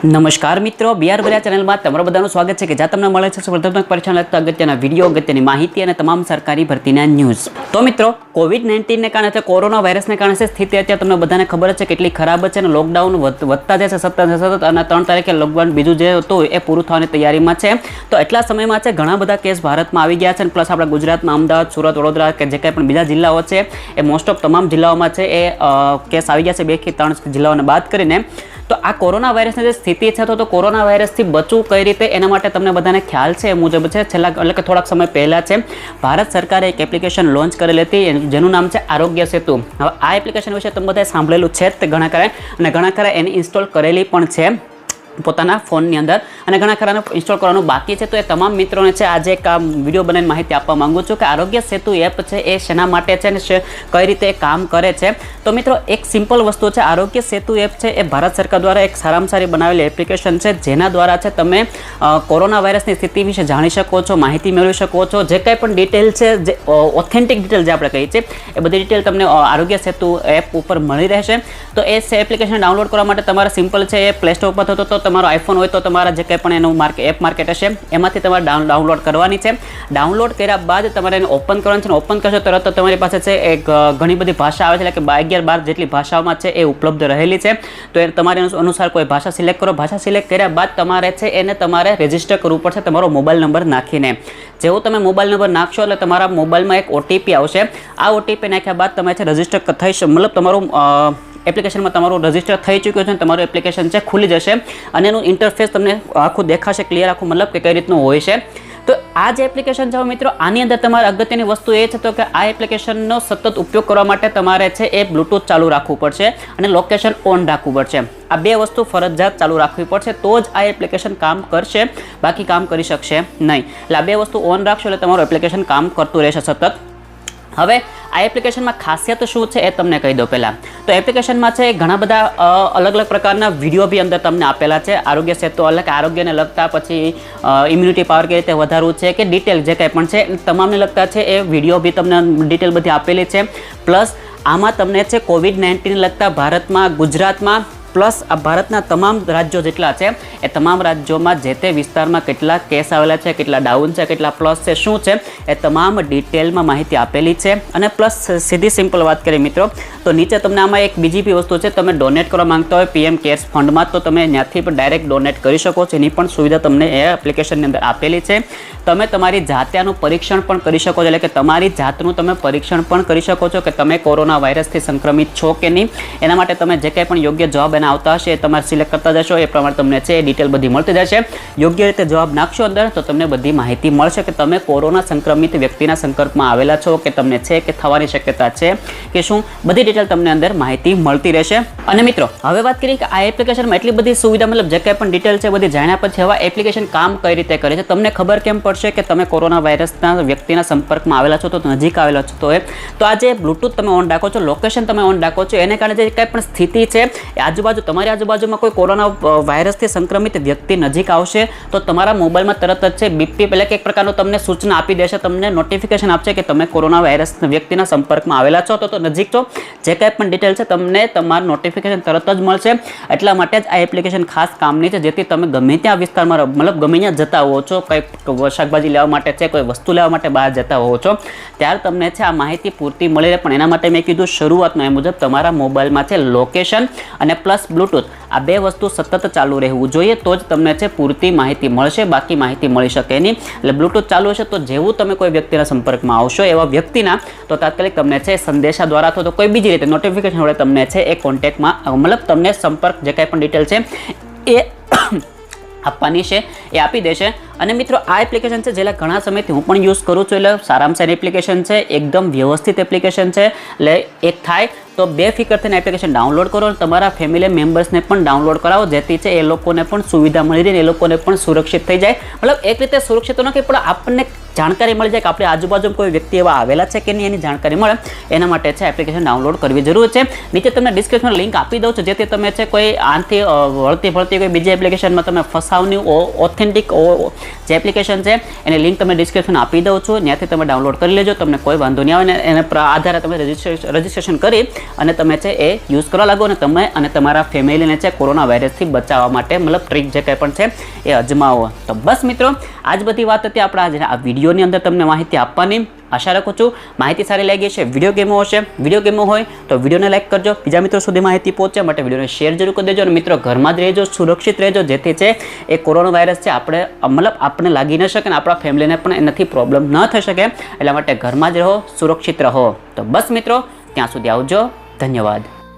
નમસ્કાર મિત્રો, બિહાર ભર્યા ચેનલમાં તમારું બધાનું સ્વાગત છે કે જ્યાં તમને મળે છે સ્પર્ધાત્મક પરીક્ષાને લગતા અગત્યના વિડીયો, અગત્યની માહિતી અને તમામ સરકારી ભરતીના ન્યૂઝ. તો મિત્રો, કોવિડ-19ને કારણે અથવા કોરોના વાયરસને કારણે સ્થિતિ અત્યારે તમને બધાને ખબર છે કેટલી ખરાબ છે અને લોકડાઉન વધતા જાય છે સતત અને 3 તારીખે લોકડાઉન બીજું જે હતું એ પૂરું થવાની તૈયારીમાં છે. તો એટલા સમયમાં છે ઘણા બધા કેસ ભારતમાં આવી ગયા છે અને પ્લસ આપણા ગુજરાતમાં અમદાવાદ, સુરત, વડોદરા કે જે કંઈ પણ બીજા જિલ્લાઓ છે એ મોસ્ટ ઓફ તમામ જિલ્લાઓમાં છે એ કેસ આવી ગયા છે 2 કે 3 જિલ્લાઓને બાદ કરીને. તો આ કોરોના વાયરસની જે સ્થિતિ છે તો કોરોના વાયરસથી બચવું કઈ રીતે એના માટે તમને બધાને ખ્યાલ છે એ મુજબ છે. છેલ્લા એટલે કે થોડાક સમય પહેલાં છે ભારત સરકારે એક એપ્લિકેશન લોન્ચ કરેલી હતી જેનું નામ છે આરોગ્ય સેતુ. હવે આ એપ્લિકેશન વિશે તમે બધાએ સાંભળેલું છે જ ઘણા ખરા અને ઘણા ખરા એને ઇન્સ્ટોલ કરેલી પણ છે પોતાના ફોનની અંદર અને ઘણા ખરાને ઇન્સ્ટોલ કરવાનું બાકી છે. તો એ તમામ મિત્રોને છે આજે એક વિડીયો બનાવીને માહિતી આપવા માંગુ છું કે આરોગ્ય સેતુ એપ છે એ શેના માટે છે અને કઈ રીતે એ કામ કરે છે. તો મિત્રો, એક સિમ્પલ વસ્તુ છે, આરોગ્ય સેતુ એપ છે એ ભારત સરકાર દ્વારા એક સારામાં સારી બનાવેલી એપ્લિકેશન છે જેના દ્વારા છે તમે કોરોના વાયરસની સ્થિતિ વિશે જાણી શકો છો, માહિતી મેળવી શકો છો. જે કંઈ પણ ડિટેલ છે, જે ઓથેન્ટિક ડિટેલ જે આપણે કહીએ છીએ એ બધી ડિટેલ તમને આરોગ્ય સેતુ એપ ઉપર મળી રહેશે. તો એ એપ્લિકેશન ડાઉનલોડ કરવા માટે તમારે સિમ્પલ છે એ પ્લે સ્ટોર પર થતો તો તમારો આઈફોન હોય તો તમારા જે કંઈ પણ એનું એપ માર્કેટ હશે એમાંથી તમારે ડાઉનલોડ કરવાની છે. ડાઉનલોડ કર્યા બાદ તમારે એને ઓપન કરવાનું છે અને ઓપન કરશો તરત તો તમારી પાસે છે એક ઘણી બધી ભાષા આવે છે, એટલે કે 11-12 જેટલી ભાષાઓમાં છે એ ઉપલબ્ધ રહેલી છે. તો એ તમારે અનુસાર કોઈ ભાષા સિલેક્ટ કરો. ભાષા સિલેક્ટ કર્યા બાદ તમારે છે એને તમારે રજિસ્ટર કરવું પડશે તમારો મોબાઈલ નંબર નાખીને. જેવું તમે મોબાઈલ નંબર નાખશો એટલે તમારા મોબાઈલમાં એક ઓટીપી આવશે. આ ઓટીપી નાખ્યા બાદ તમે છે રજિસ્ટર થઈ મતલબ તમારું એપ્લિકેશનમાં તમારું રજિસ્ટર થઈ ચૂક્યું છે અને તમારું એપ્લિકેશન છે ખુલી જશે અને એનું ઇન્ટરફેસ તમને આખું દેખાશે ક્લિયર, આખું મતલબ કે કઈ રીતનું હોય છે. તો આ જે એપ્લિકેશન છે મિત્રો, આની અંદર તમારે અગત્યની વસ્તુ એ છે તો કે આ એપ્લિકેશનનો સતત ઉપયોગ કરવા માટે તમારે છે એ બ્લૂટૂથ ચાલુ રાખવું પડશે અને લોકેશન ઓન રાખવું પડશે. આ બે વસ્તુ ફરજિયાત ચાલુ રાખવી પડશે તો જ આ એપ્લિકેશન કામ કરશે, બાકી કામ કરી શકશે નહીં. એટલે આ બે વસ્તુ ઓન રાખશો એટલે તમારું એપ્લિકેશન કામ કરતું રહેશે સતત. હવે આ એપ્લિકેશનમાં ખાસિયત શું છે એ તમને કહી દો પહેલાં. તો એપ્લિકેશનમાં છે ઘણા બધા અલગ અલગ પ્રકારના વિડીયો બી અંદર તમને આપેલા છે. આરોગ્ય સેતુ એટલે કે આરોગ્યને લગતા, પછી ઇમ્યુનિટી પાવર કેવી રીતે વધારવું છે કે ડિટેલ જે કંઈ પણ છે તમામને લગતા છે એ વિડીયો બી તમને ડિટેલ બધી આપેલી છે. પ્લસ આમાં તમને છે કોવિડ-19 લગતા ભારતમાં, ગુજરાતમાં પ્લસ આ ભારતના તમામ રાજ્યો જેટલા છે એ તમામ રાજ્યોમાં જે તે વિસ્તારમાં કેટલા કેસ આવેલા છે, કેટલા ડાઉન છે, કેટલા પ્લસ છે, શું છે એ તમામ ડિટેલમાં માહિતી આપેલી છે. અને પ્લસ સીધી સિમ્પલ વાત કરીએ મિત્રો તો નીચે તમને આમાં એક બીજી બી વસ્તુ છે, તમે ડોનેટ કરવા માંગતા હોય PM કેર્સ ફંડમાં તો તમે ત્યાંથી પણ ડાયરેક્ટ ડોનેટ કરી શકો છો. એની પણ સુવિધા તમને એ એપ્લિકેશનની અંદર આપેલી છે. તમે તમારી જાતે આનું પરીક્ષણ પણ કરી શકો છો, એટલે કે તમારી જાતનું તમે પરીક્ષણ પણ કરી શકો છો કે તમે કોરોના વાયરસથી સંક્રમિત છો કે નહીં. એના માટે તમે જે કંઈ પણ યોગ્ય જવાબ આવતા હશે એ તમારે સિલેક્ટ કરતા જશો, એ પ્રમાણે તમને છે એ ડિટેલ બધી મળતી જશે. યોગ્ય રીતે જવાબ નાખશો અંદર તો તમને બધી માહિતી મળશે કે તમે કોરોના સંક્રમિત વ્યક્તિના સંપર્કમાં આવેલા છો કે તમને છે કે થવાની શક્યતા છે કે શું, બધી ડિટેલ તમને અંદર માહિતી મળતી રહેશે. અને મિત્રો, હવે વાત કરીએ કે આ એપ્લિકેશનમાં એટલી બધી સુવિધા, મતલબ જે કંઈ પણ ડિટેલ છે બધી જાણ્યા પછી હવે એપ્લિકેશન કામ કઈ રીતે કરે છે તમને ખબર કેમ પડશે કે તમે કોરોના વાયરસના વ્યક્તિના સંપર્કમાં આવેલા છો, તો નજીક આવેલા છો. તો આ જે બ્લૂટૂથ તમે ઓન રાખો છો, લોકેશન તમે ઓન રાખો છો, એને કારણે જે કંઈ પણ સ્થિતિ છે એ આજુબાજુ તમારી આજુબાજુમાં કોઈ કોરોના વાયરસથી સંક્રમિત વ્યક્તિ નજીક આવશે તો તમારા મોબાઈલમાં તરત જ છે બીપી એટલે કે એક પ્રકારનું તમને સૂચના આપી દેશે, તમને નોટિફિકેશન આપશે કે તમે કોરોના વાયરસ વ્યક્તિના સંપર્કમાં આવેલા છો તો નજીક છો. જે કંઈ પણ ડિટેલ છે તમને તમારું નોટિફિકેશન તરત જ મળશે. એટલા માટે જ આ એપ્લિકેશન ખાસ કામની છે, જેથી તમે ગમે ત્યાં વિસ્તારમાં મતલબ ગમે ત્યાં જતા હો છો, કંઈક શાકભાજી લેવા માટે છે, કોઈ વસ્તુ લેવા માટે બહાર જતા હો છો ત્યારે તમને છે આ માહિતી પૂરતી મળી રહે. પણ એના માટે મેં કીધું શરૂઆતમાં એ મુજબ તમારા મોબાઈલમાં છે લોકેશન અને પ્લસ બ્લૂટૂથ આ બે વસ્તુ સતત ચાલુ રહેવું જોઈએ તો જ તમને છે પૂરતી માહિતી મળશે, બાકી માહિતી મળી શકે નહીં. એટલે બ્લૂટૂથ ચાલુ હશે તો જેવું તમે કોઈ વ્યક્તિના સંપર્કમાં આવશો એવા વ્યક્તિના તો તાત્કાલિક તમને છે સંદેશા દ્વારા અથવા તો કોઈ બીજી રીતે નોટિફિકેશન વડે તમને છે એ કોન્ટેક્ટમાં મતલબ તમને સંપર્ક જે કંઈ પણ ડિટેલ છે એ આપવાની છે એ આપી દેશે. અને મિત્રો, આ એપ્લિકેશન છે જેલા ઘણા સમયથી હું પણ યુઝ કરું છું, એટલે સારામાં સારી એપ્લિકેશન છે, એકદમ વ્યવસ્થિત એપ્લિકેશન છે. એટલે એક થાય તો બેફિકર થઈને એપ્લિકેશન ડાઉનલોડ કરો અને તમારા ફેમિલી મેમ્બર્સને પણ ડાઉનલોડ કરાવો, જેથી છે એ લોકોને પણ સુવિધા મળી રહે, એ લોકોને પણ સુરક્ષિત થઈ જાય. મતલબ એક રીતે સુરક્ષિત નથી પણ આપણને જાણકારી મળી જાય કે આપણે આજુબાજુ કોઈ વ્યક્તિ એવા આવેલા છે કે નહીં એની જાણકારી મળે. એના માટે છે એપ્લિકેશન ડાઉનલોડ કરવી જરૂર છે. નીચે તમને ડિસ્ક્રિપ્શનમાં લિંક આપી દઉં છું જેથી તમે છે કોઈ આનાથી વળતી કોઈ બીજી એપ્લિકેશનમાં તમે ફસાવની ઓથેન્ટિક જે એપ્લિકેશન છે એની લિંક તમને ડિસ્ક્રિપ્શન આપી દઉં છું, ત્યાંથી તમે ડાઉનલોડ કરી લેજો, તમને કોઈ વાંધો નહીં આવે ને એના આધારે તમે રજિસ્ટ્રેશન કરી અને તમે છે એ યુઝ કરવા લાગો અને તમે અને તમારા ફેમિલીને છે કોરોના વાયરસથી બચાવવા માટે મતલબ ટ્રીક જે કંઈ પણ છે એ અજમાવો. તો બસ મિત્રો, આ જ બધી વાત હતી આપણા આજે આ વિડીયોની અંદર તમને માહિતી આપવાની. આશા રાખું છું માહિતી સારી લાગી છે. વિડીયો ગેમો હોય તો વિડીયોને લાઈક કરજો, બીજા મિત્રો સુધી માહિતી પહોંચે માટે વિડીયોને શેર જરૂર કરી દેજો અને મિત્રો ઘરમાં જ રહેજો, સુરક્ષિત રહેજો, જેથી છે એ કોરોના વાયરસ છે આપણે લાગી ન શકે અને આપણા ફેમિલીને પણ એનાથી પ્રોબ્લેમ ન થઈ શકે. એટલા માટે ઘરમાં જ રહો, સુરક્ષિત રહો. તો બસ મિત્રો, ત્યાં સુધી આવજો. ધન્યવાદ.